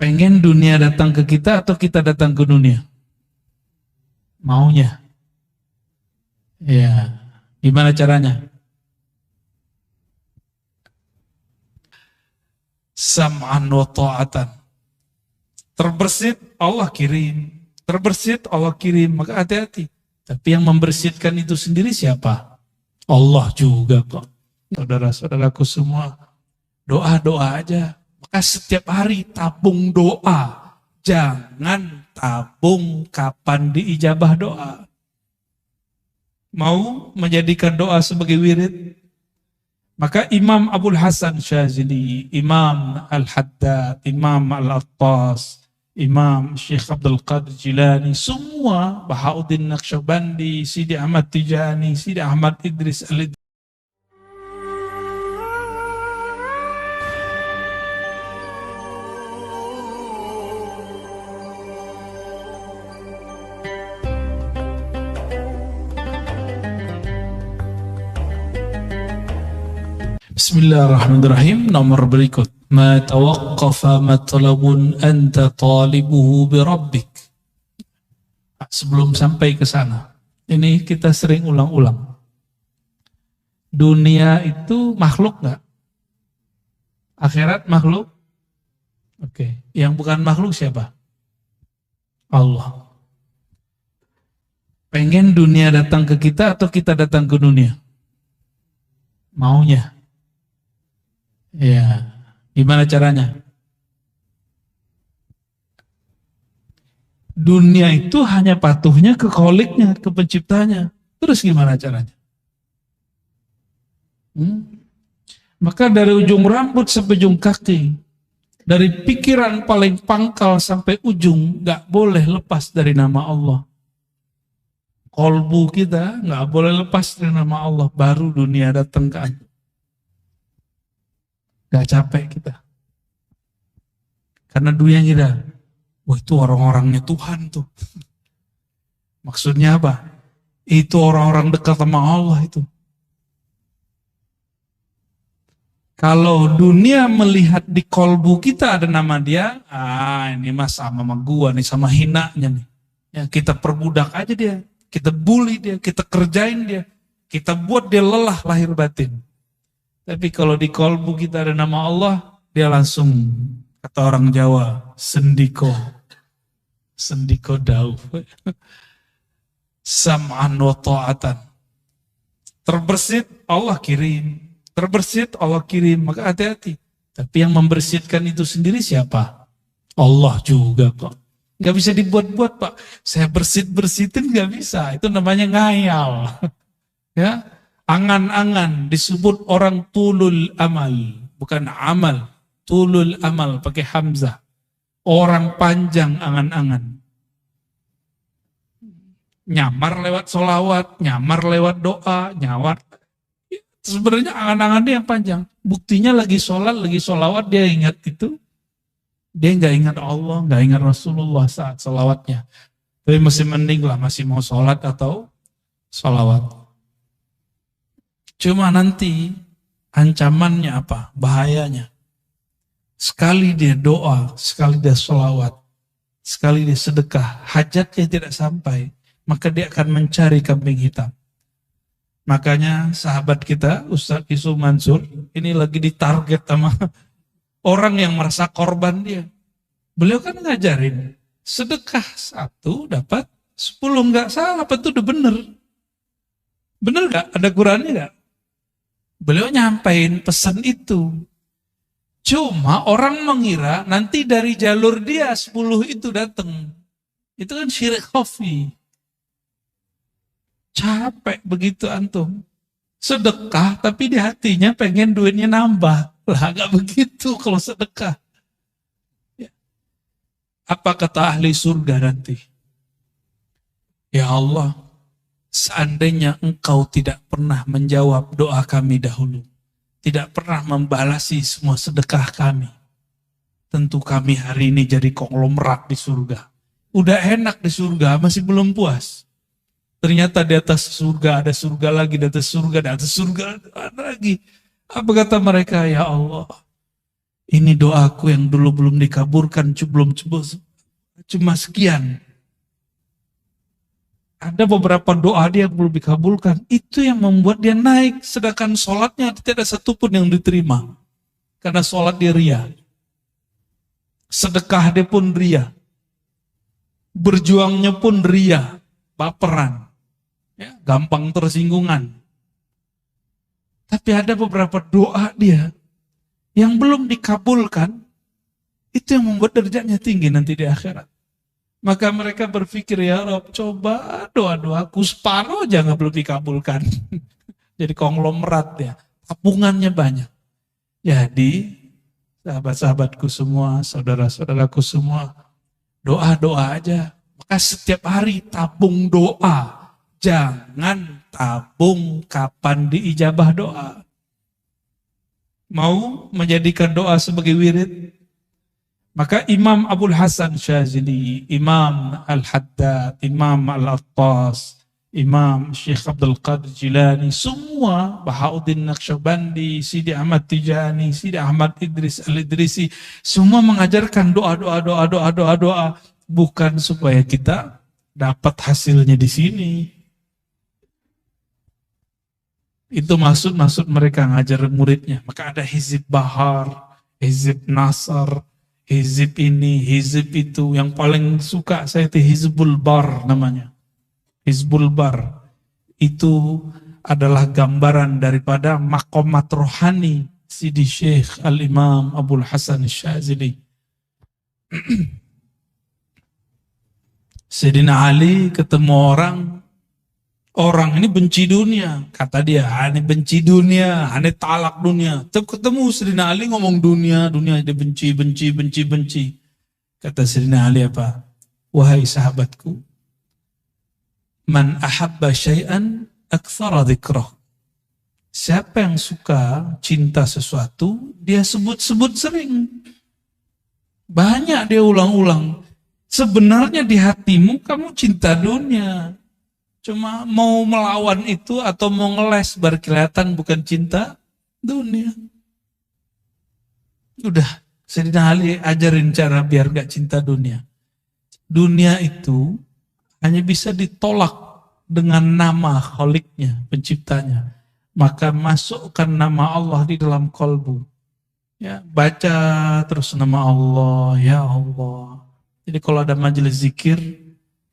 Pengen dunia datang ke kita atau kita datang ke dunia? Maunya. Ya. Gimana caranya? Sam'an wa ta'atan. Terbersit Allah kirim. Terbersit Allah kirim. Maka hati-hati. Tapi yang membersihkan itu sendiri siapa? Allah juga kok. Saudara-saudaraku semua. Doa-doa aja. Maka setiap hari tabung doa. Jangan tabung kapan diijabah doa. Mau menjadikan doa sebagai wirid? Maka Imam Abul Hasan Syazili, Imam Al-Haddad, Imam Al-Attas, Imam Syekh Abdul Qadir Jilani, semua, Bahauddin Naqsyabandi, Sidi Ahmad Tijani, Sidi Ahmad Idris Al-Idris. Bismillahirrahmanirrahim. Nomor berikut. Ma tawaqqafa matlabun anta talibuhu birabbik. Sebelum sampai ke sana, ini kita sering ulang-ulang. Dunia itu makhluk nggak? Akhirat makhluk? Oke. Yang bukan makhluk siapa? Allah. Pengen dunia datang ke kita atau kita datang ke dunia? Maunya. Ya, gimana caranya? Dunia itu hanya patuhnya ke kholiknya, ke penciptanya. Terus gimana caranya? Maka dari ujung rambut sampai ujung kaki, dari pikiran paling pangkal sampai ujung, gak boleh lepas dari nama Allah. Kolbu kita gak boleh lepas dari nama Allah. Baru dunia datang ke anda. Gak capek kita. Karena dunia kita, wah itu orang-orangnya Tuhan tuh. Maksudnya apa? Itu orang-orang dekat sama Allah itu. Kalau dunia melihat di kolbu kita ada nama dia, ini mah sama gua nih, sama hinanya nih. Ya, kita perbudak aja dia, kita bully dia, kita kerjain dia, kita buat dia lelah lahir batin. Tapi kalau di kolbu kita ada nama Allah, dia langsung, kata orang Jawa, sendiko. Sendiko dauh. Sam'an wa ta'atan. Terbersit Allah kirim. Terbersit Allah kirim. Maka hati-hati. Tapi yang membersihkan itu sendiri siapa? Allah juga kok. Gak bisa dibuat-buat Pak. Saya bersihin gak bisa. Itu namanya ngayal. Ya. Angan-angan disebut orang tulul amal, bukan amal, tulul amal pakai hamzah. Orang panjang angan-angan. Nyamar lewat solawat, nyamar lewat doa, nyawar. Sebenarnya angan-angan dia yang panjang. Buktinya lagi sholat, lagi solawat dia ingat itu. Dia nggak ingat Allah, nggak ingat Rasulullah saat solawatnya. Tapi masih mending lah, masih mau sholat atau solawat. Cuma nanti ancamannya apa? Bahayanya. Sekali dia doa, sekali dia sholawat, sekali dia sedekah, hajatnya tidak sampai, maka dia akan mencari kambing hitam. Makanya sahabat kita, Ustaz Isu Mansur, ini lagi ditarget sama orang yang merasa korban dia. Beliau kan ngajarin, sedekah 1 dapat 10, nggak salah, apa itu udah bener. Bener nggak? Ada Qurannya nggak? Beliau nyampein pesan itu. Cuma orang mengira nanti dari jalur dia 10 itu datang. Itu kan syirik khafi. Capek begitu antum. Sedekah tapi di hatinya pengen duitnya nambah. Lah gak begitu kalau sedekah. Ya. Apa kata ahli surga nanti? Ya Allah, seandainya engkau tidak pernah menjawab doa kami dahulu, tidak pernah membalasi semua sedekah kami, tentu kami hari ini jadi konglomerat di surga. Udah enak di surga, masih belum puas. Ternyata di atas surga ada surga lagi, di atas surga, di atas surga ada lagi. Apa kata mereka? Ya Allah, Ini doaku yang dulu belum dikabulkan, cuma sekian. Ada beberapa doa dia yang belum dikabulkan. Itu yang membuat dia naik. Sedangkan sholatnya tidak ada satupun yang diterima. Karena sholat dia ria. Sedekah dia pun ria. Berjuangnya pun ria. Baperan. Ya, gampang tersinggungan. Tapi ada beberapa doa dia yang belum dikabulkan. Itu yang membuat derajatnya tinggi nanti di akhirat. Maka mereka berpikir, ya Rob, coba doa-doaku separuh aja nggak belum dikabulkan. Jadi konglomerat ya, tabungannya banyak. Jadi sahabat-sahabatku semua, saudara-saudaraku semua, doa-doa aja. Maka setiap hari tabung doa. Jangan tabung kapan diijabah doa. Mau menjadikan doa sebagai wirid? Maka Imam Abul Hasan Syazili, Imam Al-Haddad, Imam Al-Attas, Imam Syekh Abdul Qadir Jilani, semua, Bahauddin Naqsyabandi, Sidi Ahmad Tijani, Sidi Ahmad Idris Al-Idrisi, semua mengajarkan doa, bukan supaya kita dapat hasilnya di sini. Itu maksud mereka ngajar muridnya. Maka ada Hizib Bahar, Hizib Nasar, Hizib ini, hizib itu. Yang paling suka saya itu Hizbul Bar namanya. Hizbul Bar. Itu adalah gambaran daripada maqamat rohani Sidi Syekh Al-Imam Abul Hasan Syazili. Sayyidina Ali ketemu orang ini benci dunia. Kata dia, ini benci dunia, ini talak dunia. Ketemu Sayyidina Ali ngomong dunia dia benci. Kata Sayyidina Ali apa? Wahai sahabatku, man ahabba syai'an aktsara dzikrah. Siapa yang suka cinta sesuatu, dia sebut-sebut sering. Banyak dia ulang-ulang. Sebenarnya di hatimu kamu cinta dunia. Cuma mau melawan itu atau mau ngeles baru kelihatan bukan cinta dunia. Udah, Sayyidina Ali ajarin cara biar gak cinta dunia. Dunia itu hanya bisa ditolak dengan nama Kholiknya, penciptanya. Maka masukkan nama Allah di dalam kolbu. Ya, baca terus nama Allah, ya Allah. Jadi kalau ada majelis zikir,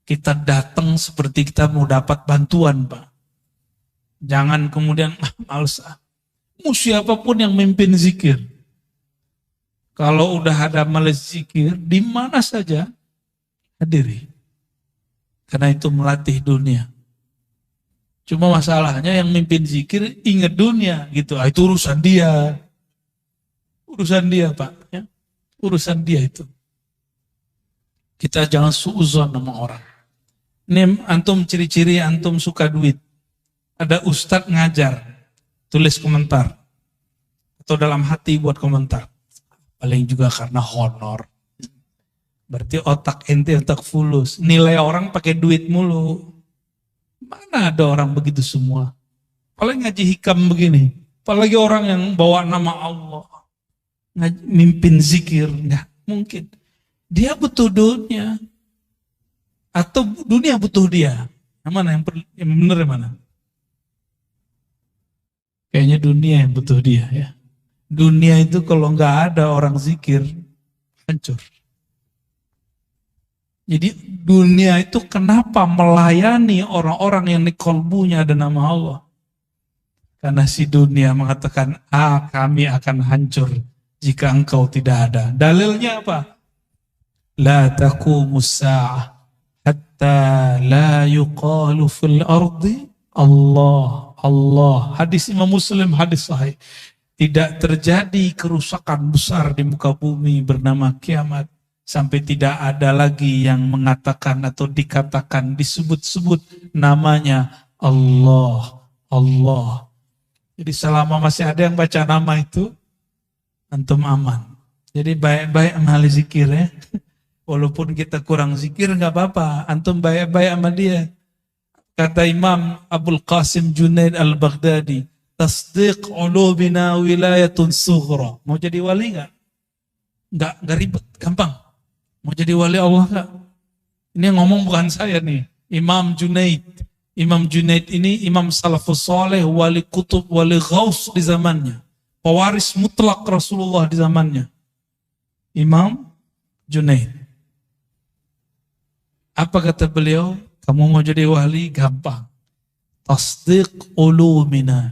kita datang seperti kita mau dapat bantuan, Pak. Jangan kemudian, males. Mau siapapun yang mimpin zikir. Kalau udah ada majelis zikir, di mana saja, hadiri. Karena itu melatih dunia. Cuma masalahnya yang mimpin zikir ingat dunia, gitu. Itu urusan dia. Urusan dia, Pak. Ya. Urusan dia itu. Kita jangan suuzon sama orang. Ini antum ciri-ciri antum suka duit. Ada ustadz ngajar, tulis komentar. Atau dalam hati buat komentar. Paling juga karena honor. Berarti otak ente otak fulus. Nilai orang pakai duit mulu. Mana ada orang begitu semua. Paling ngaji hikam begini. Apalagi orang yang bawa nama Allah. Mimpin zikir. Nggak mungkin. Dia butuh dunia. Atau dunia butuh dia. Yang mana yang benar yang mana? Kayaknya dunia yang butuh dia ya. Dunia itu kalau nggak ada orang zikir, hancur. Jadi dunia itu kenapa melayani orang-orang yang di kolbunya ada nama Allah? Karena si dunia mengatakan, kami akan hancur jika engkau tidak ada. Dalilnya apa? La taqumus sa'ah hatta la yuqalu fil ardi Allah. Hadis Imam Muslim, hadis sahih. Tidak terjadi kerusakan besar di muka bumi bernama kiamat sampai tidak ada lagi yang mengatakan atau dikatakan disebut-sebut namanya Allah. Jadi selama masih ada yang baca nama itu, antum aman. Jadi baik-baik amal zikir ya. Walaupun kita kurang zikir nggak apa-apa, antum baik-baik sama dia. Kata Imam Abul Qasim Junaid Al-Baghdadi, tasdiq ulubina wilayatun sughra. Mau jadi wali nggak? Nggak ribet, gampang. Mau jadi wali Allah nggak? Ini yang ngomong bukan saya nih, Imam Junaid. Imam Junaid ini imam salafus soleh, wali kutub, wali ghaus di zamannya. Pewaris mutlak Rasulullah di zamannya. Imam Junaid. Apa kata beliau? Kamu mau jadi wali? Gampang. Tasdiq ulumina.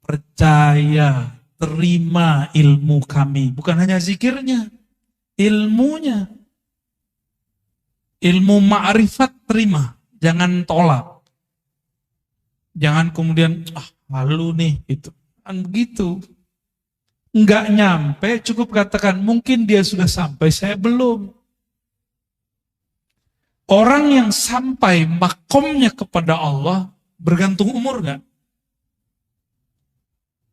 Percaya, terima ilmu kami. Bukan hanya zikirnya, ilmunya. Ilmu ma'rifat terima. Jangan tolak. Jangan kemudian, malu nih. Gitu. Kan begitu. Enggak nyampe, cukup katakan, mungkin dia sudah sampai, saya belum. Orang yang sampai makomnya kepada Allah, bergantung umur gak?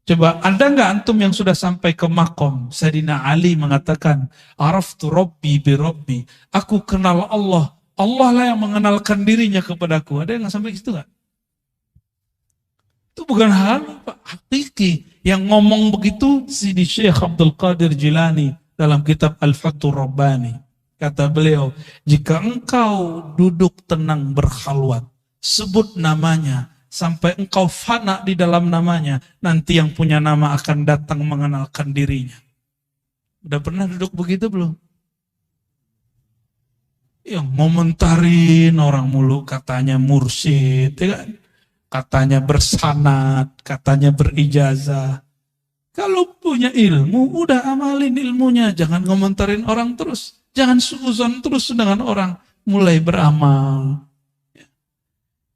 Coba, ada nggak antum yang sudah sampai ke makom? Sayyidina Ali mengatakan, Araftu Rabbi bi Rabbi. Aku kenal Allah. Allah lah yang mengenalkan dirinya kepadaku. Ada yang nggak sampai ke situ nggak? Itu bukan hal Pak, hakiki. Yang ngomong begitu Sidi Syekh Abdul Qadir Jilani dalam kitab Al-Fathur Rabbani. Kata beliau, jika engkau duduk tenang berkhalwat, sebut namanya, sampai engkau fana di dalam namanya, nanti yang punya nama akan datang mengenalkan dirinya. Udah pernah duduk begitu belum? Yang ngomentarin orang mulu, katanya mursyid, ya kan? Katanya bersanad, katanya berijazah. Kalau punya ilmu, udah amalin ilmunya. Jangan ngomentarin orang terus. Jangan suuzon terus dengan orang. Mulai beramal.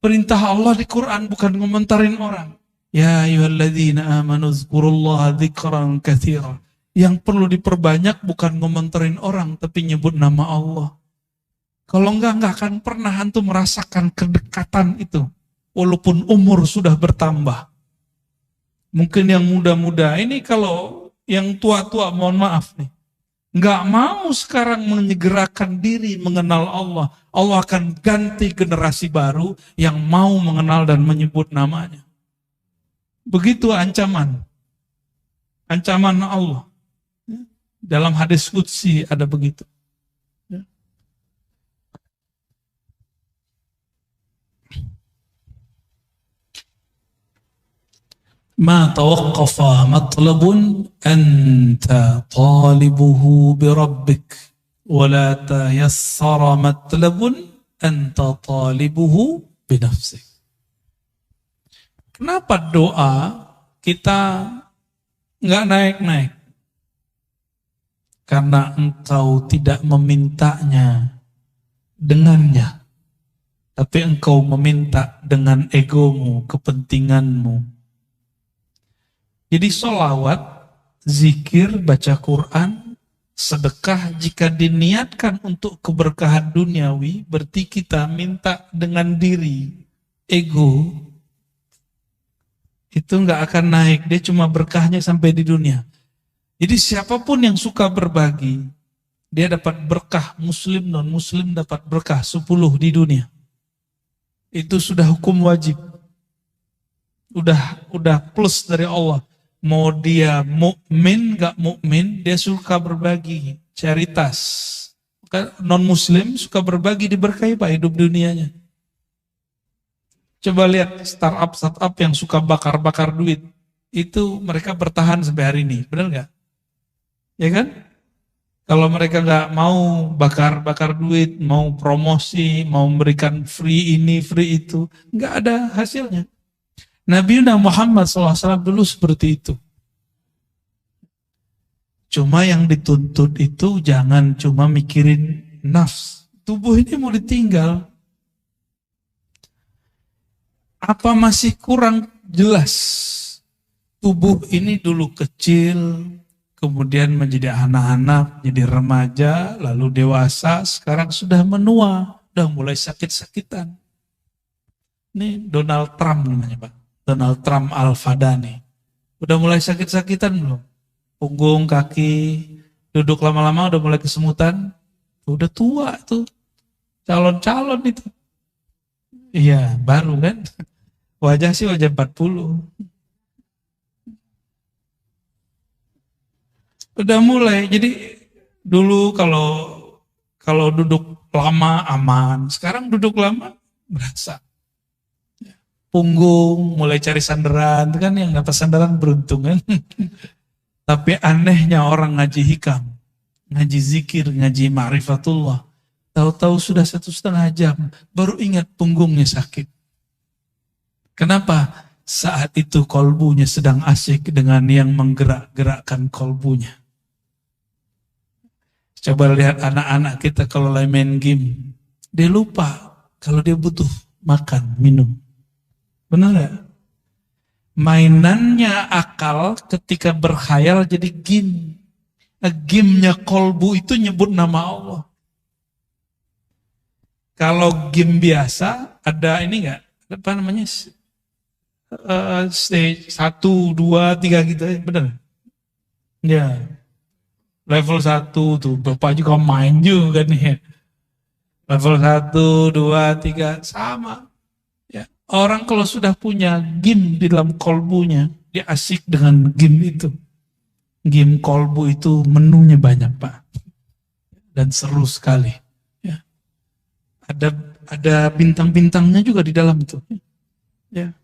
Perintah Allah di Quran bukan ngomentarin orang. Ya ayyuhalladzina amanu dzkurullaha dzikran katsira. Yang perlu diperbanyak bukan ngomentarin orang, tapi nyebut nama Allah. Kalau enggak akan pernah antum merasakan kedekatan itu. Walaupun umur sudah bertambah. Mungkin yang muda-muda, ini kalau yang tua-tua, mohon maaf nih. Enggak mau sekarang menyegerakan diri mengenal Allah. Allah akan ganti generasi baru yang mau mengenal dan menyebut namanya. Begitu ancaman. Ancaman Allah. Dalam hadis qudsi ada begitu. Ma tawaqqafa matlabun anta talibuhu birabbik wa la tayassara matlabun anta talibuhu binafsik. Kenapa doa kita nggak naik-naik? Karena engkau tidak memintanya dengannya, tapi engkau meminta dengan egomu, kepentinganmu. Jadi sholawat, zikir, baca Quran, sedekah jika diniatkan untuk keberkahan duniawi, berarti kita minta dengan diri, ego, itu nggak akan naik, dia cuma berkahnya sampai di dunia. Jadi siapapun yang suka berbagi, dia dapat berkah, muslim, non-muslim dapat berkah 10 di dunia. Itu sudah hukum wajib. Udah plus dari Allah. Mau dia mukmin gak mukmin, dia suka berbagi, caritas. Non-muslim suka berbagi, diberkahi Pak hidup dunianya. Coba lihat startup yang suka bakar-bakar duit, itu mereka bertahan sampai hari ini, benar gak? Ya kan? Kalau mereka gak mau bakar-bakar duit, mau promosi, mau memberikan free ini, free itu, gak ada hasilnya. Nabi Muhammad SAW dulu seperti itu. Cuma yang dituntut itu jangan cuma mikirin nafs. Tubuh ini mau ditinggal. Apa masih kurang jelas? Tubuh ini dulu kecil, kemudian menjadi anak-anak, jadi remaja, lalu dewasa, sekarang sudah menua, udah mulai sakit-sakitan. Ini Donald Trump namanya Pak. Donald Trump Al-Fadani. Udah mulai sakit-sakitan belum? Punggung, kaki, duduk lama-lama udah mulai kesemutan. Udah tua tuh. Calon-calon itu. Iya, baru kan? Wajah sih wajah 40. Udah mulai, jadi Dulu kalau duduk lama aman, sekarang duduk lama berasa. Punggung, mulai cari sandaran, itu kan yang dapat sandaran beruntung kan. Tapi anehnya orang ngaji hikam, ngaji zikir, ngaji ma'rifatullah. Tahu-tahu sudah 1,5 jam, baru ingat punggungnya sakit. Kenapa? Saat itu kolbunya sedang asyik dengan yang menggerak-gerakkan kolbunya. Coba lihat anak-anak kita kalau lagi main game, dia lupa kalau dia butuh makan, minum. Benar gak? Mainannya akal ketika berkhayal jadi game. Gamenya kolbu itu nyebut nama Allah. Kalau game biasa ada ini gak? Apa namanya? Stage 1, 2, 3 gitu ya, benar? Ya. Level 1 tuh, Bapak juga main juga nih ya. Level 1, 2, 3, sama. Ya. Orang kalau sudah punya game di dalam kolbunya, dia asik dengan game itu. Game kolbu itu menunya banyak, Pak. Dan seru sekali. Ya. Ada bintang-bintangnya juga di dalam itu. Ya.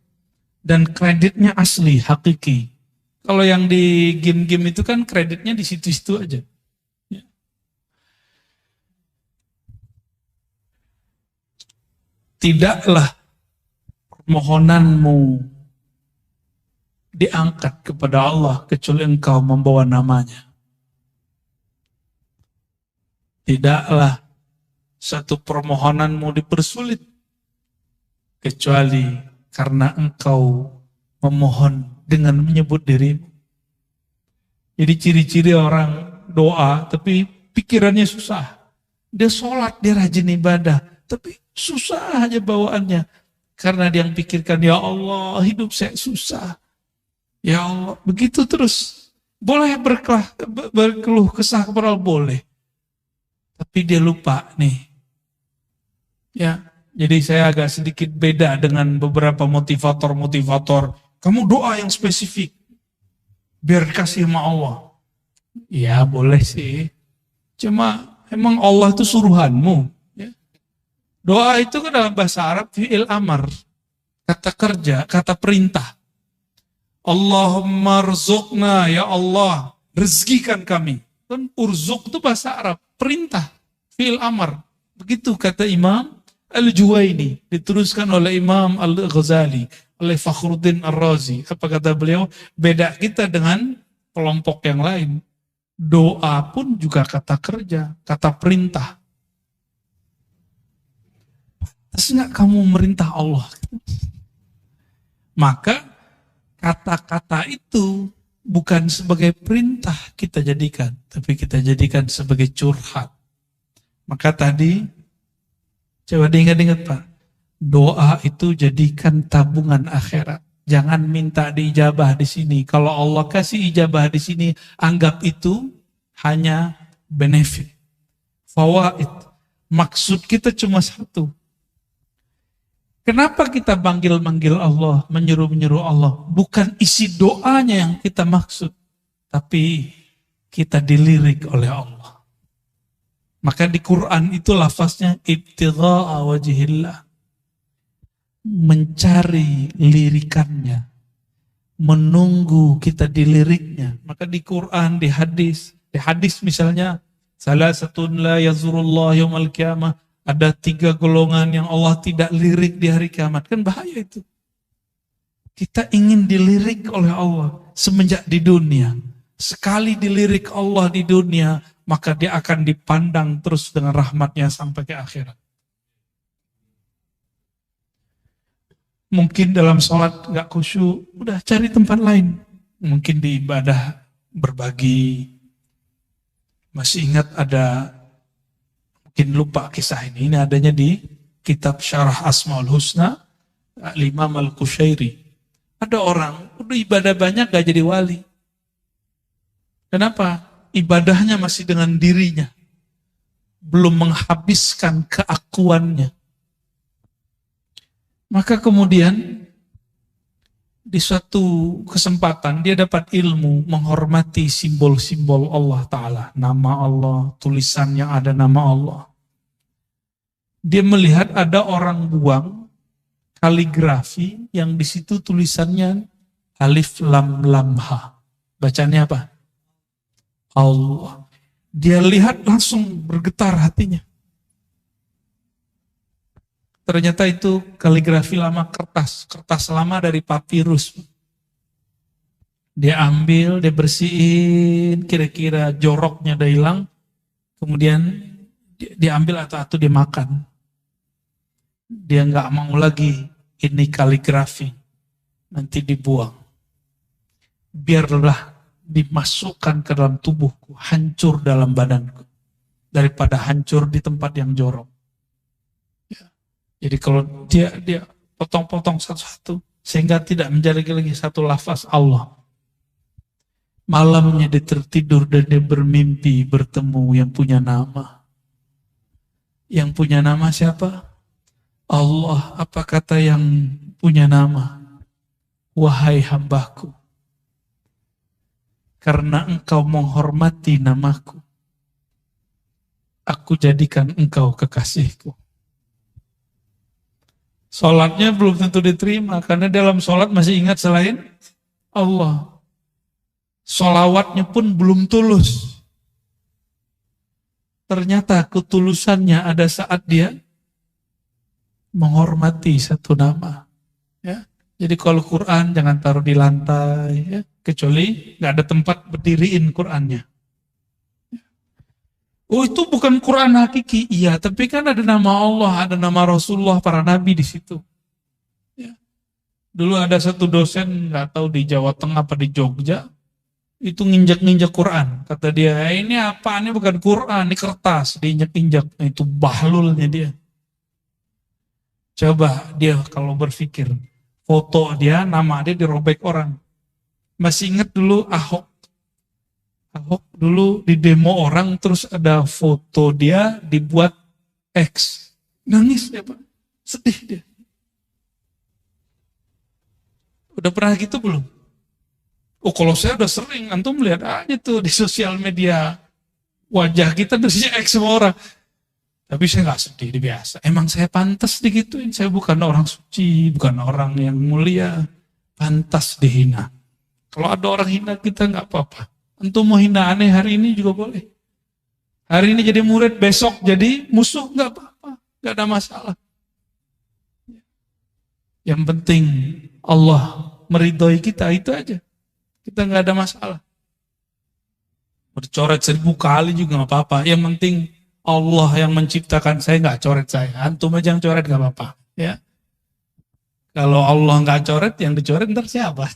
Dan kreditnya asli, hakiki. Kalau yang di game-game itu kan kreditnya di situ-situ aja. Ya. Tidaklah permohonanmu diangkat kepada Allah kecuali engkau membawa namanya. Tidaklah satu permohonanmu dipersulit kecuali karena engkau memohon dengan menyebut dirimu. Jadi ciri-ciri orang doa tapi pikirannya susah. Dia sholat, dia rajin ibadah, tapi susah aja bawaannya. Karena dia yang pikirkan, ya Allah hidup saya susah. Ya Allah, begitu terus. Boleh berkeluh kesah kepada Allah, boleh. Tapi dia lupa nih. Ya, jadi saya agak sedikit beda dengan beberapa motivator-motivator. Kamu doa yang spesifik. Biar dikasih sama Allah. Ya boleh sih. Cuma emang Allah itu suruhanmu. Ya. Doa itu kan dalam bahasa Arab fi'il amar. Kata kerja, kata perintah. Allahumma rzuqna ya Allah. Rezekikan kami. Kan urzuk itu bahasa Arab. Perintah. Fi'il amar. Begitu kata Imam Al-Juwaini. Diteruskan oleh Imam Al-Ghazali. Oleh Fakhruddin Ar-Razi. Apa kata beliau? Beda kita dengan kelompok yang lain. Doa pun juga kata kerja, kata perintah. Terus enggak kamu merintah Allah? Maka kata-kata itu bukan sebagai perintah kita jadikan, tapi kita jadikan sebagai curhat. Maka tadi, coba diingat-ingat Pak, doa itu jadikan tabungan akhirat. Jangan minta diijabah di sini. Kalau Allah kasih ijabah di sini, anggap itu hanya benefit. Fawaid. Maksud kita cuma satu. Kenapa kita manggil-manggil Allah, menyuruh-menyuruh Allah? Bukan isi doanya yang kita maksud, tapi kita dilirik oleh Allah. Maka di Quran itu lafaznya ibtigha'a wajhillah. Mencari lirikannya, menunggu kita diliriknya. Maka di Quran, di hadis misalnya, salah satu la yazurullah yaumal qiyamah, ada 3 golongan yang Allah tidak lirik di hari kiamat. Kan bahaya itu. Kita ingin dilirik oleh Allah semenjak di dunia. Sekali dilirik Allah di dunia, maka dia akan dipandang terus dengan rahmatnya sampai ke akhirat. Mungkin dalam sholat gak khusyuk, udah cari tempat lain. Mungkin di ibadah berbagi. Masih ingat ada, mungkin lupa kisah ini adanya di kitab Syarah Asmaul Husna, Imam Al-Qushairi. Ada orang, udah ibadah banyak gak jadi wali. Kenapa? Ibadahnya masih dengan dirinya. Belum menghabiskan keakuannya. Maka kemudian di suatu kesempatan dia dapat ilmu menghormati simbol-simbol Allah Ta'ala. Nama Allah, tulisan yang ada nama Allah. Dia melihat ada orang buang kaligrafi yang di situ tulisannya alif lam lam ha. Bacanya apa? Allah. Dia lihat langsung bergetar hatinya. Ternyata itu kaligrafi lama kertas lama dari papirus. Dia ambil, dia bersihin, kira-kira joroknya udah hilang, kemudian dia ambil atau dia makan. Dia nggak mau lagi ini kaligrafi, nanti dibuang. Biarlah dimasukkan ke dalam tubuhku, hancur dalam badanku, daripada hancur di tempat yang jorok. Jadi kalau dia potong-potong satu-satu sehingga tidak menjadi lagi satu lafaz Allah. Malamnya dia tertidur dan dia bermimpi bertemu yang punya nama. Yang punya nama siapa? Allah. Apa kata yang punya nama? Wahai hambaku, karena engkau menghormati namaku, aku jadikan engkau kekasihku. Sholatnya belum tentu diterima, karena dalam sholat masih ingat selain Allah. Sholawatnya pun belum tulus. Ternyata ketulusannya ada saat dia menghormati satu nama. Ya. Jadi kalau Quran jangan taruh di lantai, ya. Kecuali nggak ada tempat berdiriin Qurannya. Oh itu bukan Quran hakiki, iya, tapi kan ada nama Allah, ada nama Rasulullah, para nabi di situ. Ya. Dulu ada satu dosen, nggak tahu di Jawa Tengah apa di Jogja, itu nginjak-nginjak Quran. Kata dia, ini apa? Ini bukan Quran, ini kertas, diinjak-injak. Nah, itu bahlulnya dia. Coba dia kalau berpikir, foto dia, nama dia dirobek orang. Masih ingat dulu Ahok dulu di demo orang, terus ada foto dia dibuat X. Nangis ya Pak, sedih dia. Udah pernah gitu belum? Oh kalau saya udah sering, antum lihat aja tuh di sosial media, wajah kita terusnya X semua orang. Tapi saya nggak sedih, biasa. Emang saya pantas digituin, saya bukan orang suci, bukan orang yang mulia, pantas dihina. Kalau ada orang hina kita nggak apa-apa. Antum mau hina aneh hari ini juga boleh. Hari ini jadi murid, besok jadi musuh, nggak apa-apa, nggak ada masalah. Yang penting Allah meridhoi kita, itu aja. Kita nggak ada masalah. Bercoret 1000 kali juga nggak apa-apa. Yang penting Allah yang menciptakan saya, nggak coret saya. Antum aja yang coret nggak apa-apa. Ya. Kalau Allah nggak coret, yang dicoret ntar siapa?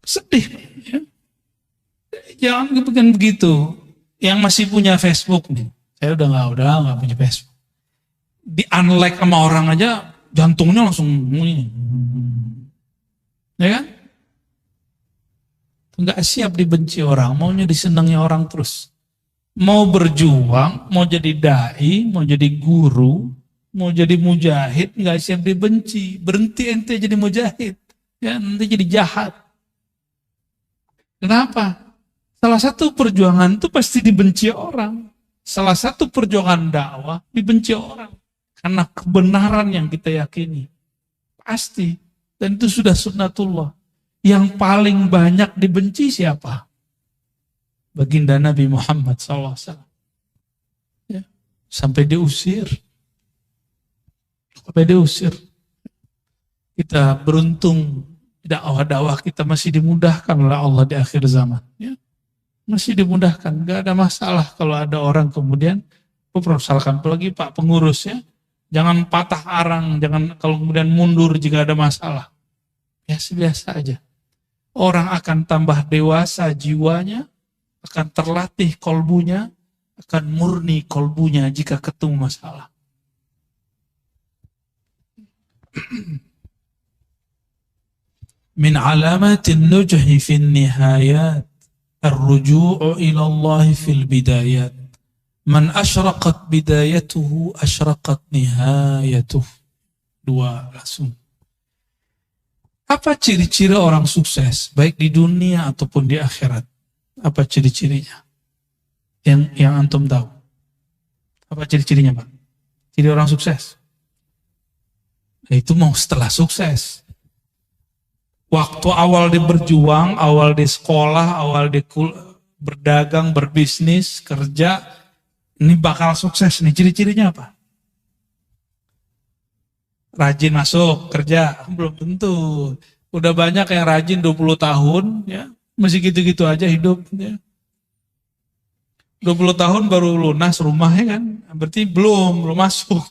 Sedih. Ya. Jangan kepikiran begitu. Yang masih punya Facebook nih, saya udah nggak punya Facebook. Di unlike sama orang aja, jantungnya langsung ya kan? Nggak siap dibenci orang, maunya disenangi orang terus. Mau berjuang, mau jadi dai, mau jadi guru, mau jadi mujahid, nggak siap dibenci. Berhenti ente jadi mujahid, ya nanti jadi jahat. Kenapa? Salah satu perjuangan itu pasti dibenci orang. Salah satu perjuangan dakwah dibenci orang. Karena kebenaran yang kita yakini. Pasti. Dan itu sudah sunnatullah. Yang paling banyak dibenci siapa? Baginda Nabi Muhammad SAW. Ya. Sampai diusir. Kita beruntung dakwah-dakwah kita masih dimudahkan oleh Allah di akhir zaman. Ya. Masih dimudahkan. Gak ada masalah kalau ada orang kemudian, misalkan apalagi Pak pengurus ya, jangan patah arang, jangan kalau kemudian mundur jika ada masalah. Biasa-biasa aja. Orang akan tambah dewasa jiwanya, akan terlatih kolbunya, akan murni kolbunya jika ketemu masalah. Min alamatin nujhi fin nihayat ar-ruju'u ila Allah fil bidayat. Man asyraqat bidayatuhu asyraqat nihayatuh. Dua langsung. Apa ciri-ciri orang sukses, baik di dunia ataupun di akhirat? Apa ciri-cirinya? Yang antum tahu? Apa ciri-cirinya, Pak? Ciri orang sukses. Itu mau setelah sukses. Waktu awal dia berjuang, awal dia sekolah, awal dia berdagang, berbisnis, kerja, ini bakal sukses nih. Ciri-cirinya apa? Rajin masuk kerja, belum tentu. Udah banyak yang rajin 20 tahun, ya masih gitu-gitu aja hidup. Ya. 20 tahun baru lunas rumahnya kan, berarti belum masuk.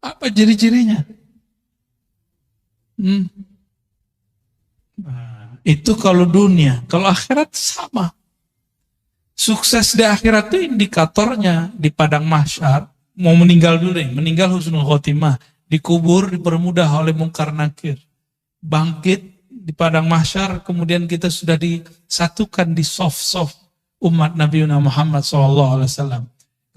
Apa ciri-cirinya? Nah, itu kalau dunia, kalau akhirat sama. Sukses di akhirat itu indikatornya di padang mahsyar. Mau meninggal dulu deh, meninggal husnul khotimah, dikubur, dipermudah oleh mungkar nakir, bangkit di padang mahsyar, kemudian kita sudah disatukan di soft umat Nabi Muhammad SAW.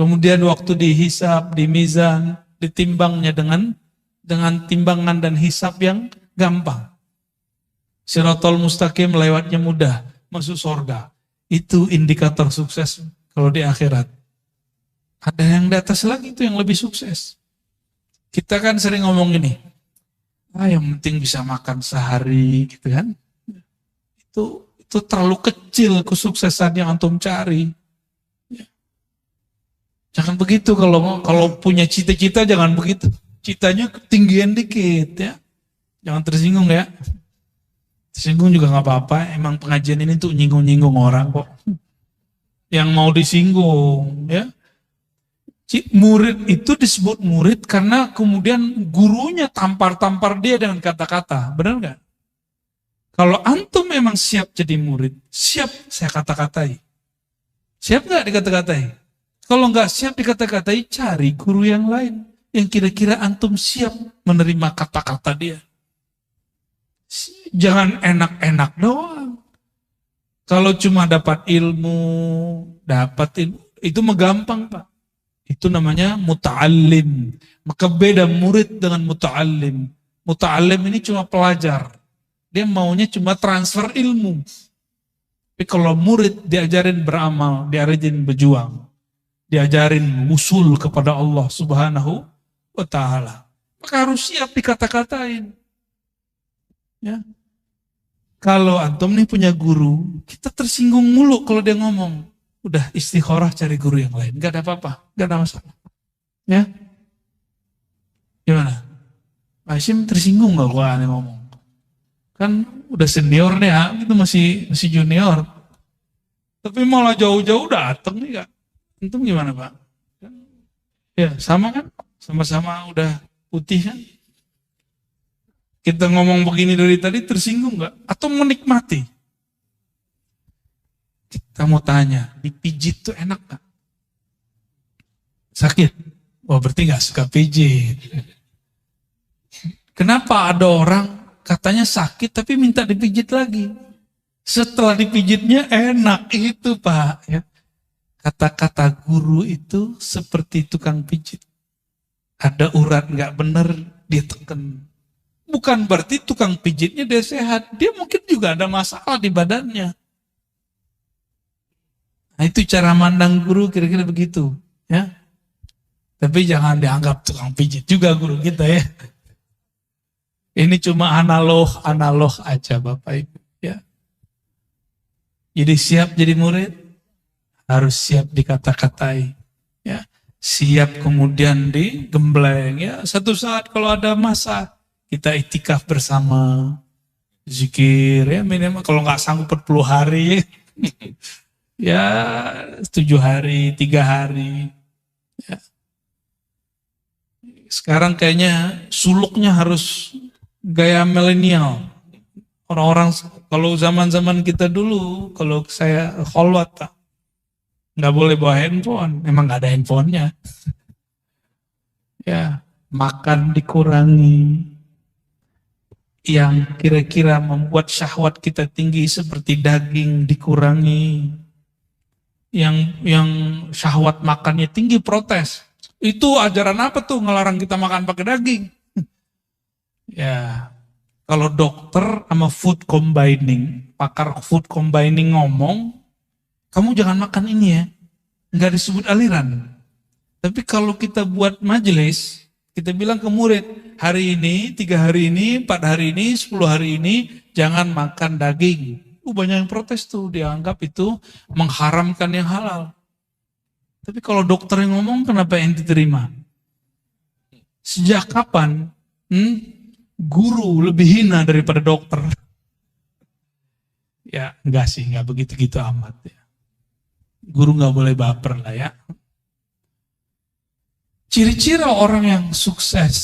Kemudian waktu dihisab, di mizan, ditimbangnya dengan timbangan dan hisab yang gampang. Siratal mustaqim lewatnya mudah, masuk surga. Itu indikator sukses kalau di akhirat. Ada yang di atas lagi itu yang lebih sukses. Kita kan sering ngomong gini, yang penting bisa makan sehari gitu kan. Itu terlalu kecil kesuksesan yang antum cari. Jangan begitu, kalau punya cita-cita jangan begitu. Citanya ketinggian dikit ya. Jangan tersinggung ya. Tersinggung juga nggak apa-apa. Emang pengajian ini tuh nyinggung-nyinggung orang kok. Yang mau disinggung ya. Murid itu disebut murid karena kemudian gurunya tampar-tampar dia dengan kata-kata. Benar nggak? Kalau antum memang siap jadi murid, siap saya kata-katai. Siap nggak dikata-katai? Kalau nggak siap dikata-katai, cari guru yang lain yang kira-kira antum siap menerima kata-kata dia. Jangan enak-enak doang. Kalau cuma dapat ilmu, itu menggampang Pak. Itu namanya muta'allim. Maka beda murid dengan muta'allim. Muta'allim ini cuma pelajar. Dia maunya cuma transfer ilmu. Tapi kalau murid diajarin beramal, diajarin berjuang, diajarin usul kepada Allah Subhanahu wa ta'ala. Maka harus siap dikata-katain. Ya. Kalau antum nih punya guru, kita tersinggung mulu kalau dia ngomong. Udah istikharah cari guru yang lain. Gak ada apa-apa. Gak ada masalah. Ya. Gimana? Pak Hashim tersinggung gak gua aneh ngomong? Kan udah senior nih ya. Itu masih junior. Tapi malah jauh-jauh dateng nih Kak. Antum gimana Pak? Ya sama kan? Sama-sama udah putih kan? Kita ngomong begini dari tadi tersinggung gak? Atau menikmati? Kita mau tanya, dipijit tuh enak gak? Sakit? Oh berarti gak suka pijit. Kenapa ada orang katanya sakit tapi minta dipijit lagi? Setelah dipijitnya enak, itu Pak. Ya. Kata-kata guru itu seperti tukang pijit. Ada urat gak benar, dia tekan. Bukan berarti tukang pijitnya dia sehat. Dia mungkin juga ada masalah di badannya. Nah, itu cara mandang guru kira-kira begitu, ya. Tapi jangan dianggap tukang pijit juga guru kita ya. Ini cuma analog aja Bapak Ibu, ya. Jadi siap jadi murid, harus siap dikata-katai, ya. Siap kemudian digembleng, ya. Satu saat kalau ada masa kita itikaf bersama, zikir, ya minimal kalau nggak sanggup 40 hari. Ya 7 hari, 3 hari. Ya. Sekarang kayaknya suluknya harus gaya milenial. Orang-orang kalau zaman-zaman kita dulu, kalau saya kholwat, nggak boleh bawa handphone. Emang nggak ada handphonenya. Ya, makan dikurangi. Yang kira-kira membuat syahwat kita tinggi seperti daging dikurangi. Yang syahwat makannya tinggi protes. Itu ajaran apa tuh ngelarang kita makan pakai daging? Ya, Kalau dokter sama food combining, pakar food combining ngomong, kamu jangan makan ini ya, nggak disebut aliran. Tapi kalau kita buat majelis, kita bilang ke murid, hari ini, 3 hari ini, 4 hari ini, 10 hari ini, jangan makan daging. Banyak yang protes tuh, dianggap itu mengharamkan yang halal. Tapi kalau dokter yang ngomong, kenapa yang diterima? Sejak kapan guru lebih hina daripada dokter? Ya enggak sih, enggak begitu-gitu amat ya. Guru enggak boleh baper lah ya. Ciri-ciri orang yang sukses,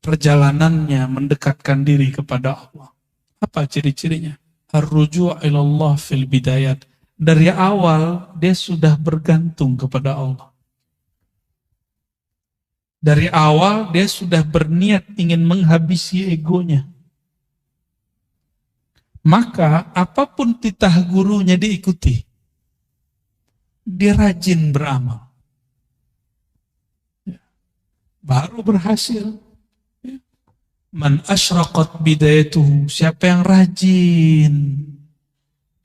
perjalanannya mendekatkan diri kepada Allah. Apa ciri-cirinya? Ar-ruju' ilallah fil bidayat. Dari awal dia sudah bergantung kepada Allah. Dari awal dia sudah berniat ingin menghabisi egonya. Maka apapun titah gurunya diikuti. Dia rajin beramal. Baru berhasil. Man asyraqat bidayatuhu, siapa yang rajin.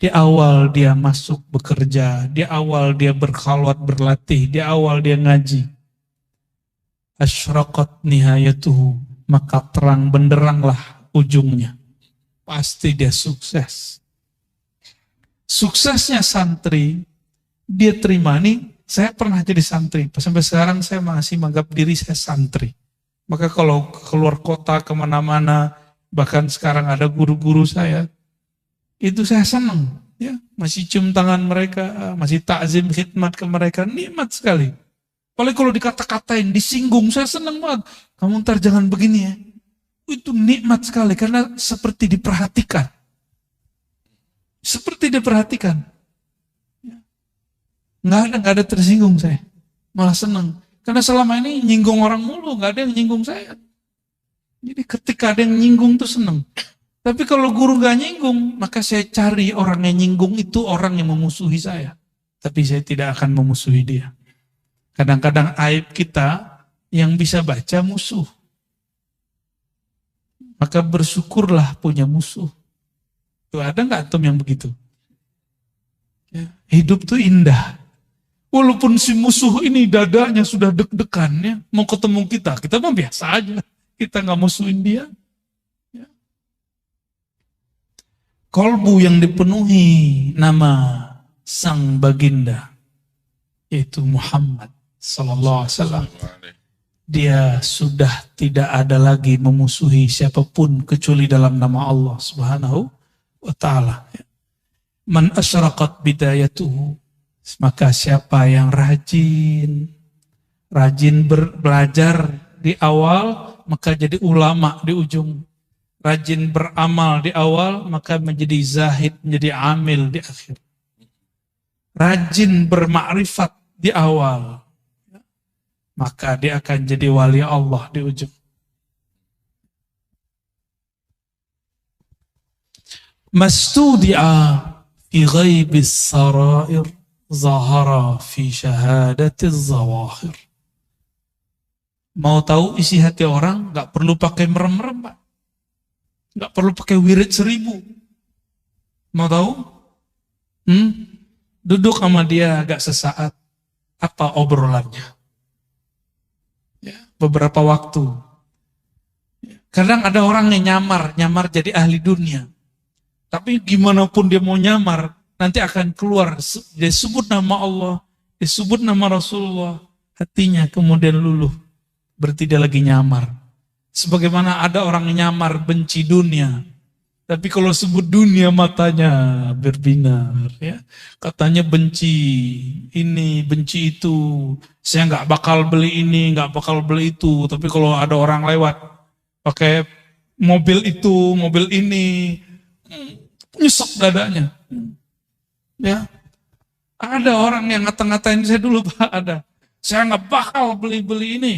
Di awal dia masuk bekerja, di awal dia berkhalwat berlatih, di awal dia ngaji. Asyraqat nihayatuhu, maka terang benderanglah ujungnya. Pasti dia sukses. Suksesnya santri, dia terima nih, saya pernah jadi santri, sampai sekarang saya masih menganggap diri saya santri. Maka kalau keluar kota kemana-mana, bahkan sekarang ada guru-guru saya, itu saya senang. Ya, masih cium tangan mereka, masih takzim khidmat ke mereka, nikmat sekali. Apalagi kalau dikata-katain, disinggung, saya senang banget. Kamu ntar jangan begini ya. Itu nikmat sekali, karena seperti diperhatikan. Seperti diperhatikan. Nggak ada tersinggung saya. Malah senang. Karena selama ini nyinggung orang mulu, nggak ada yang nyinggung saya. Jadi ketika ada yang nyinggung tuh seneng. Tapi kalau guru nggak nyinggung, maka saya cari orang yang nyinggung itu orang yang memusuhi saya. Tapi saya tidak akan memusuhi dia. Kadang-kadang aib kita yang bisa baca musuh. Maka bersyukurlah punya musuh. Tuh ada nggak antum yang begitu? Ya, hidup tuh indah. Walaupun si musuh ini dadanya sudah deg-degan ya, mau ketemu kita mah biasa aja. Kita nggak musuhin dia. Ya. Kolbu yang dipenuhi nama sang baginda, yaitu Muhammad Sallallahu Alaihi Wasallam. Dia sudah tidak ada lagi memusuhi siapapun kecuali dalam nama Allah Subhanahu wa Ta'ala. Man asyraqat bidayatuhu, maka siapa yang rajin belajar di awal, maka jadi ulama di ujung. Rajin beramal di awal, maka menjadi zahid, menjadi amil di akhir. Rajin bermakrifat di awal, maka dia akan jadi wali Allah di ujung. Mastudi'a fi ghaibis sarair, zahara fi syahadatiz zawahir. Mau tahu isi hati orang, gak perlu pakai merem-merem, Pak. Gak perlu pakai wirid 1000. Mau tahu? Duduk sama dia agak sesaat. Apa obrolannya? Ya, beberapa waktu. Kadang ada orang yang nyamar jadi ahli dunia. Tapi gimana pun dia mau nyamar, nanti akan keluar, dia sebut nama Allah, disebut nama Rasulullah, hatinya kemudian luluh, berarti dia lagi nyamar. Sebagaimana ada orang nyamar benci dunia, tapi kalau sebut dunia matanya berbinar, ya. Katanya benci ini, benci itu, saya nggak bakal beli ini, nggak bakal beli itu, tapi kalau ada orang lewat pakai mobil itu, mobil ini, nyesek dadanya. Ya, ada orang yang ngata-ngatain saya dulu, Pak, ada. Saya nggak bakal beli ini.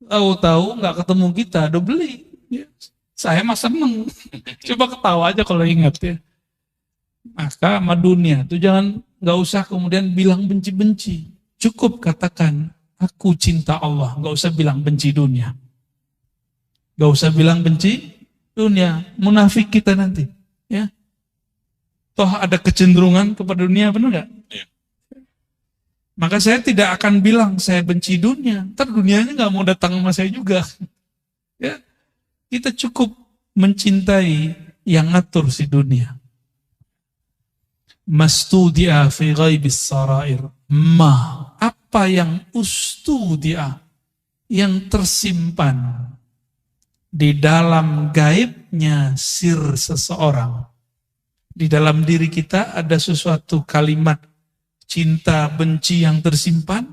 Tahu-tahu nggak ketemu kita, udah beli. Ya. Saya mah seneng. Coba ketawa aja kalau ingat ya. Maka sama dunia tuh nggak usah kemudian bilang benci-benci. Cukup katakan aku cinta Allah, nggak usah bilang benci dunia. Gak usah bilang benci dunia, munafik kita nanti. Ya, toh ada kecenderungan kepada dunia, benar nggak? Ya. Maka saya tidak akan bilang saya benci dunia, ntar dunianya nggak mau datang sama saya juga. Ya, kita cukup mencintai yang ngatur si dunia. Mastudia fi ghaibis sarair. Apa yang ustudia, yang tersimpan di dalam gaibnya sir seseorang. Di dalam diri kita ada sesuatu kalimat cinta benci yang tersimpan.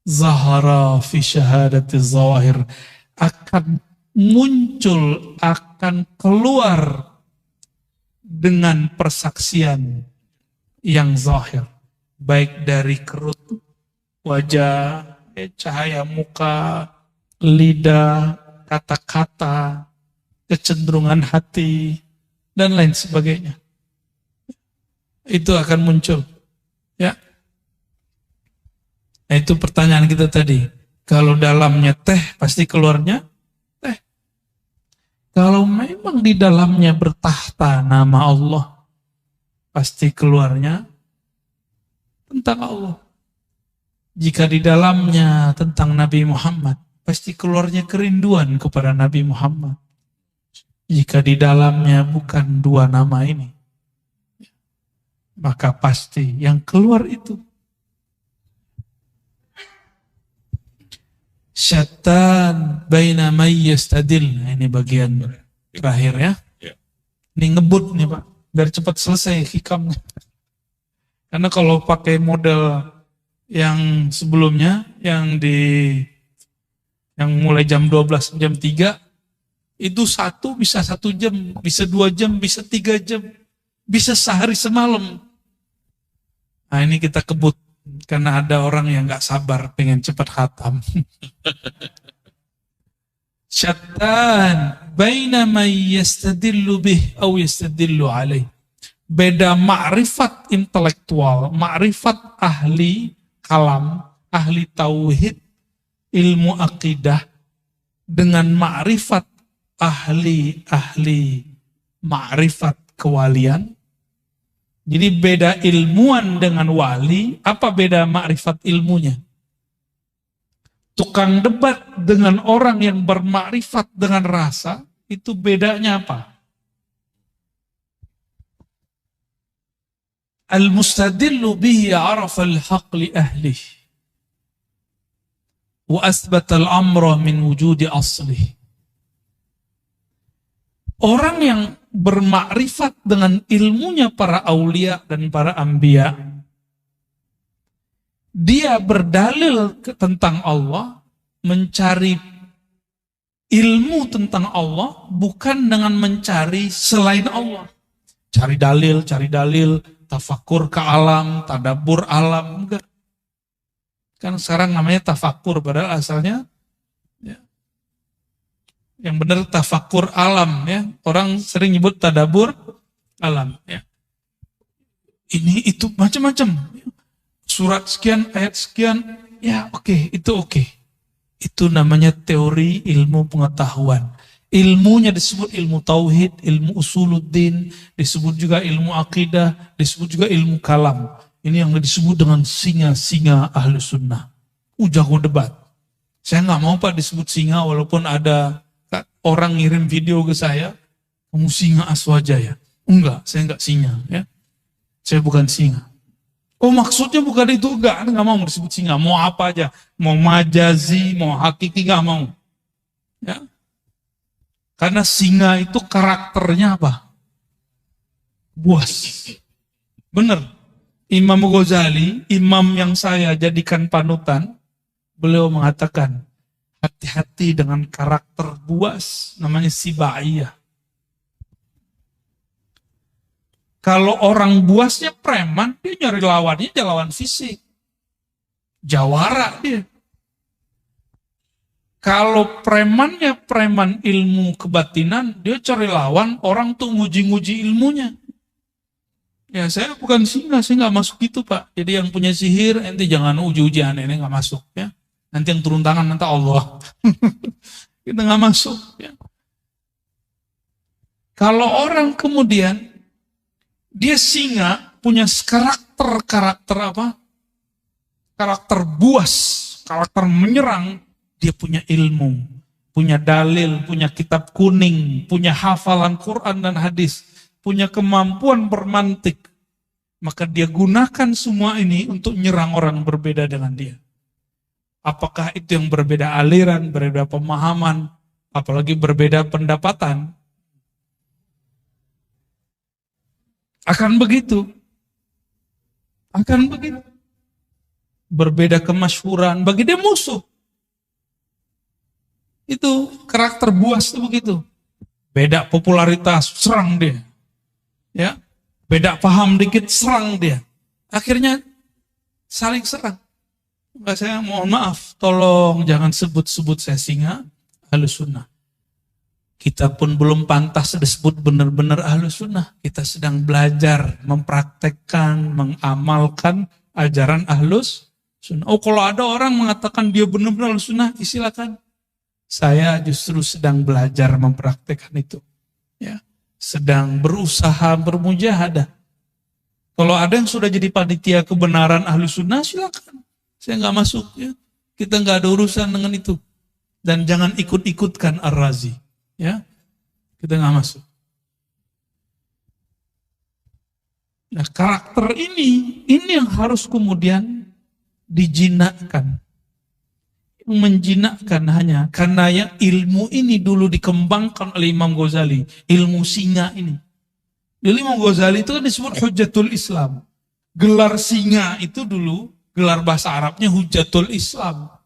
Zahara fi syahadati zawahir, akan muncul, akan keluar dengan persaksian yang zahir, baik dari kerut wajah, cahaya muka, lidah, kata-kata, kecenderungan hati, dan lain sebagainya. Itu akan muncul. Ya. Nah, itu pertanyaan kita tadi. Kalau dalamnya teh, pasti keluarnya teh. Kalau memang di dalamnya bertahta nama Allah, pasti keluarnya tentang Allah. Jika di dalamnya tentang Nabi Muhammad, pasti keluarnya kerinduan kepada Nabi Muhammad. Jika di dalamnya bukan dua nama ini, maka pasti yang keluar itu syaitan baina may yastadil. Nah, ini bagian terakhir ya. Ini ngebut nih Pak, biar cepat selesai hikamnya. Karena kalau pakai model yang sebelumnya, yang mulai jam 12, jam 3, itu bisa 1 jam, bisa 2 jam, bisa 3 jam, bisa sehari semalam. Nah ini kita kebut, karena ada orang yang gak sabar pengen cepat khatam. Syaitan baina may yastadillu bih aw yastadillu alaih. Beda ma'rifat intelektual, ma'rifat ahli kalam, ahli tauhid, ilmu akidah, dengan ma'rifat ahli ma'rifat kewalian. Jadi beda ilmuwan dengan wali. Apa beda ma'rifat ilmunya? Tukang debat dengan orang yang bermakrifat dengan rasa, itu bedanya apa? Al-mustadillu bihi arafa al-haq li ahlih wa asbata al-amra min wujudi aslih. Orang yang bermakrifat dengan ilmunya para aulia dan para anbiya, dia berdalil tentang Allah, mencari ilmu tentang Allah, bukan dengan mencari selain Allah. Cari dalil, tafakur ke alam, tadabbur alam, enggak. Kan sekarang namanya tafakur, padahal asalnya ya, yang benar tafakur alam ya. Orang sering nyebut tadabbur alam ya. Ini itu macam-macam. Surat sekian, ayat sekian, ya oke, itu oke. Itu namanya teori ilmu pengetahuan. Ilmunya disebut ilmu tauhid, ilmu usuluddin, disebut juga ilmu akidah, disebut juga ilmu kalam. Ini yang disebut dengan singa-singa ahli sunnah. Jago debat. Saya nggak mau Pak disebut singa, walaupun ada orang ngirim video ke saya, kamu singa Aswajaya. Enggak, saya enggak singa. Ya. Saya bukan singa. Oh maksudnya bukan itu, enggak mau disebut singa. Mau apa aja, mau majazi, mau hakiki, enggak mau. Ya. Karena singa itu karakternya apa? Buas. Benar. Imam Ghazali, imam yang saya jadikan panutan, beliau mengatakan, hati-hati dengan karakter buas, namanya sibaiyah. Kalau orang buasnya preman, dia nyari lawannya lawan fisik. Jawara dia. Kalau premannya preman ilmu kebatinan, dia cari lawan, orang tuh nguji-nguji ilmunya. Ya saya bukan singa, saya nggak masuk gitu Pak. Jadi yang punya sihir, ente jangan uji-uji aneh-aneh, nggak masuk ya. Nanti yang turun tangan nanti Allah. Kita nggak masuk. Ya. Kalau orang kemudian dia singa punya karakter apa? Karakter buas, karakter menyerang. Dia punya ilmu, punya dalil, punya kitab kuning, punya hafalan Quran dan hadis, punya kemampuan bermantik. Maka dia gunakan semua ini untuk nyerang orang berbeda dengan dia. Apakah itu yang berbeda aliran, berbeda pemahaman, apalagi berbeda pendapatan. Akan begitu. Akan begitu. Berbeda kemasyhuran, bagi dia musuh. Itu karakter buas itu begitu. Beda popularitas, serang dia. Ya, beda paham dikit, serang dia. Akhirnya saling serang. Maka saya mohon maaf, tolong jangan sebut-sebut saya singa Ahlus Sunnah. Kita pun belum pantas disebut benar-benar Ahlus Sunnah. Kita sedang belajar, mempraktekkan, mengamalkan ajaran Ahlus Sunnah. Oh, kalau ada orang mengatakan dia benar-benar Ahlus Sunnah, silakan. Saya justru sedang belajar mempraktekkan itu. Ya, sedang berusaha bermujahadah. Kalau ada yang sudah jadi panitia kebenaran Ahlus Sunnah, silakan. Saya nggak masuk. Ya. Kita nggak ada urusan dengan itu. Dan jangan ikut-ikutkan Ar-Razi. Ya, kita nggak masuk. Nah, karakter ini yang harus kemudian dijinakkan. Menjinakkan hanya karena yang ilmu ini dulu dikembangkan oleh Imam Ghazali, ilmu singa ini. Jadi Imam Ghazali itu kan disebut Hujjatul Islam. Gelar singa itu dulu, gelar bahasa Arabnya Hujjatul Islam.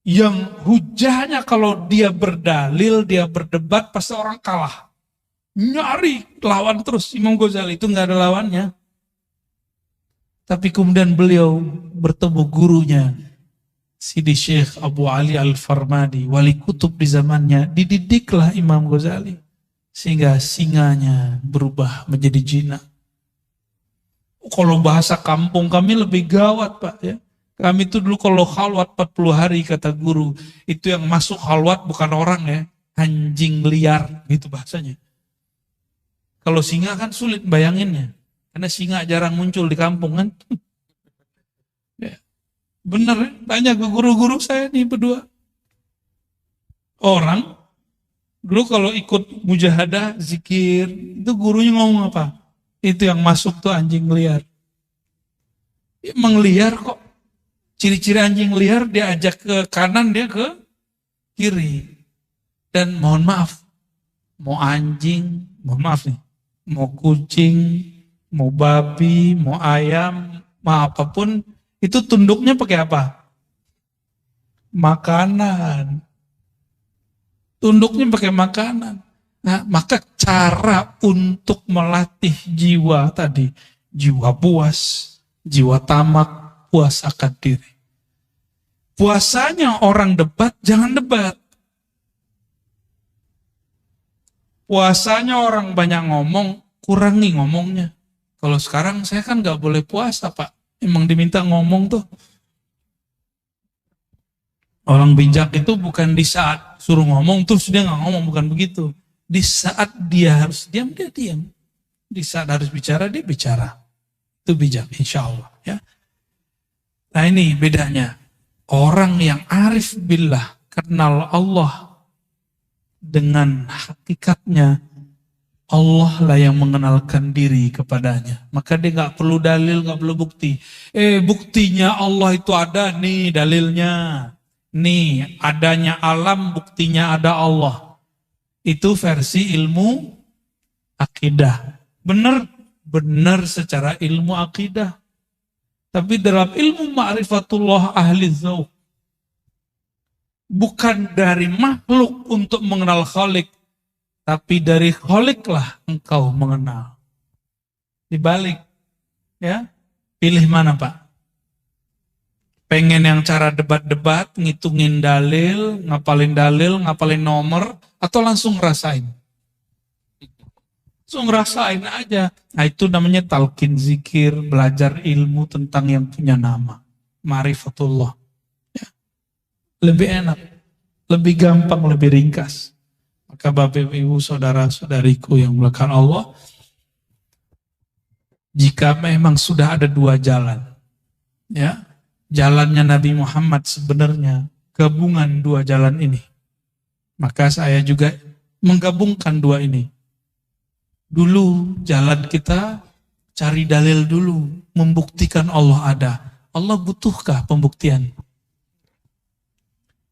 Yang hujahnya kalau dia berdalil, dia berdebat, pasti orang kalah. Nyari lawan terus. Imam Ghazali itu nggak ada lawannya. Tapi kemudian beliau bertemu gurunya, Sidi Syekh Abu Ali Al-Farmadi, wali kutub di zamannya, dididiklah Imam Ghazali. Sehingga singanya berubah menjadi jinak. Kalau bahasa kampung kami lebih gawat, Pak. Ya. Kami itu dulu kalau khalwat 40 hari, kata guru, itu yang masuk khalwat bukan orang ya, anjing liar, gitu bahasanya. Kalau singa kan sulit bayanginnya. Karena singa jarang muncul di kampung kan. Ya. Bener, tanya ke guru-guru saya nih berdua. Orang, dulu kalau ikut mujahadah, zikir, itu gurunya ngomong apa? Itu yang masuk tuh anjing liar. Emang liar kok. Ciri-ciri anjing liar, dia ajak ke kanan, dia ke kiri. Dan mohon maaf, mau anjing, mohon maaf nih, mau kucing, mau babi, mau ayam, mau apapun, itu tunduknya pakai apa? Makanan. Tunduknya pakai makanan. Nah, maka cara untuk melatih jiwa tadi, jiwa puas, jiwa tamak, puas akan diri. Puasanya orang debat, jangan debat. Puasanya orang banyak ngomong, kurangi ngomongnya. Kalau sekarang saya kan nggak boleh puasa, Pak. Emang diminta ngomong tuh. Orang bijak itu bukan di saat suruh ngomong terus dia nggak ngomong, bukan begitu. Di saat dia harus diam, dia diam. Di saat harus bicara, dia bicara. Itu bijak, insya Allah. Ya. Nah ini bedanya. Orang yang arif billah, kenal Allah dengan hakikatnya, Allah lah yang mengenalkan diri kepadanya. Maka dia nggak perlu dalil, nggak perlu bukti. Buktinya Allah itu ada, nih dalilnya. Nih adanya alam, buktinya ada Allah. Itu versi ilmu akidah. Benar secara ilmu akidah. Tapi dalam ilmu ma'rifatullah ahli dzauq, bukan dari makhluk untuk mengenal Khalik, tapi dari Khaliklah engkau mengenal. Dibalik, ya, pilih mana Pak? Pengen yang cara debat-debat, ngitungin dalil, ngapalin nomor, atau langsung ngerasain? Langsung ngerasain aja. Nah itu namanya talqin zikir, belajar ilmu tentang yang punya nama. Ma'rifatullah. Ya. Lebih enak. lebih gampang, lebih ringkas. Maka Bapak Ibu saudara-saudariku yang melakukan Allah, jika memang sudah ada dua jalan, ya, jalannya Nabi Muhammad sebenarnya gabungan dua jalan ini, maka saya juga menggabungkan dua ini. Dulu jalan kita cari dalil dulu, membuktikan Allah ada. Allah butuhkah pembuktian?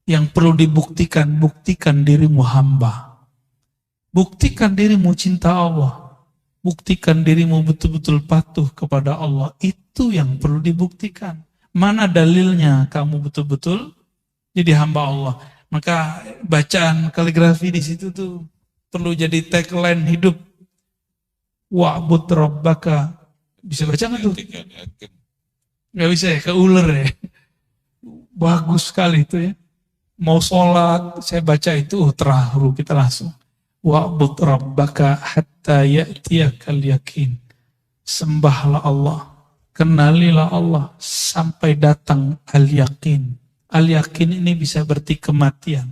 Yang perlu dibuktikan, buktikan dirimu hamba. Buktikan dirimu cinta Allah. Buktikan dirimu betul-betul patuh kepada Allah. Itu yang perlu dibuktikan. Mana dalilnya kamu betul-betul jadi hamba Allah? Maka bacaan kaligrafi di situ tuh perlu jadi tagline hidup. Wa'bud rabbaka. Bisa baca nggak tuh? Nggak bisa ya, keuler ya. Bagus sekali itu ya. Mau sholat, saya baca itu terharu kita langsung. Wa'bud rabbaka hatta ya'tiyakal yakin. Sembahlah Allah, kenalilah Allah sampai datang al-yakin. Al-yakin ini bisa berarti kematian.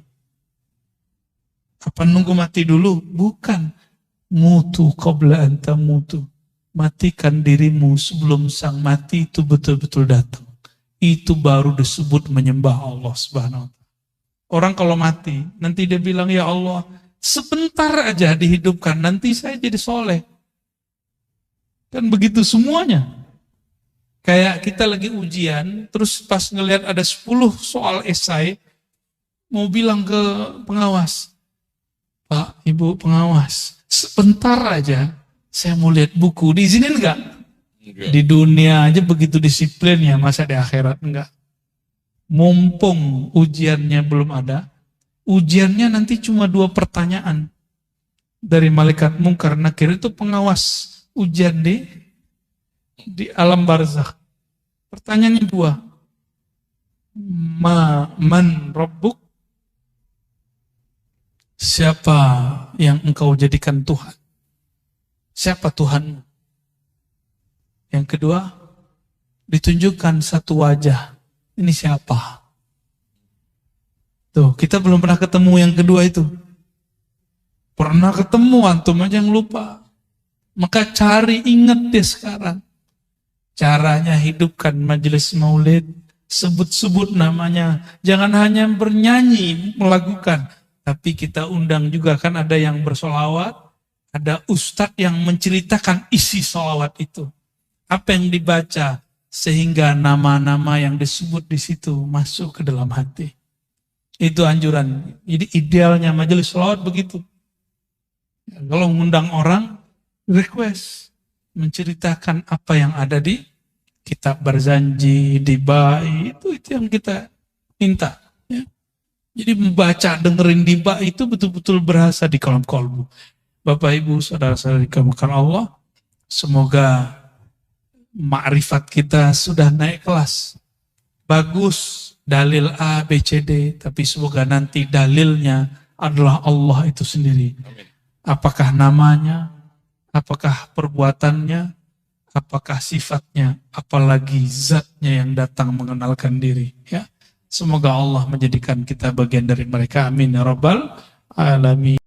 Apa nunggu mati dulu? Bukan. Mutu qabla anta mutu. Matikan dirimu sebelum sang mati itu betul-betul datang. Itu baru disebut menyembah Allah Subhanahu wa ta'ala. Orang kalau mati, nanti dia bilang, ya Allah, sebentar aja dihidupkan, nanti saya jadi soleh. Kan begitu semuanya. Kayak kita lagi ujian, terus pas ngelihat ada 10 soal esai, mau bilang ke pengawas, Pak, Ibu pengawas, sebentar aja saya mau lihat buku, diizinin enggak? Di dunia aja begitu disiplinnya, masa di akhirat enggak? Mumpung ujiannya belum ada, ujiannya nanti cuma 2 pertanyaan dari malaikat mungkar nakir, itu pengawas ujian di alam barzakh. Pertanyaannya 2. Man rabbuk? Siapa yang engkau jadikan Tuhan? Siapa Tuhanmu? Yang kedua, ditunjukkan satu wajah. Ini siapa? Tuh, kita belum pernah ketemu yang kedua itu. Pernah ketemu, antum aja yang lupa. Maka cari, ingat deh sekarang. Caranya hidupkan majelis maulid, sebut-sebut namanya. Jangan hanya bernyanyi, melakukan. Tapi kita undang juga, kan ada yang bersolawat, ada ustadz yang menceritakan isi solawat itu. Apa yang dibaca, sehingga nama-nama yang disebut di situ masuk ke dalam hati. Itu anjuran. Jadi idealnya majelis solawat begitu. Kalau mengundang orang, request, menceritakan apa yang ada di kitab Barzanji, di Bai, itu yang kita minta. Ya. Jadi membaca, dengerin di Bai itu betul-betul berasa di kolom kolbu. Bapak Ibu, saudara-saudari dikasihi Allah, semoga makrifat kita sudah naik kelas. Bagus dalil A, B, C, D, tapi semoga nanti dalilnya adalah Allah itu sendiri. Amin. Apakah namanya, apakah perbuatannya, apakah sifatnya, apalagi zatnya yang datang mengenalkan diri. Ya, semoga Allah menjadikan kita bagian dari mereka. Amin ya rabbal alamin.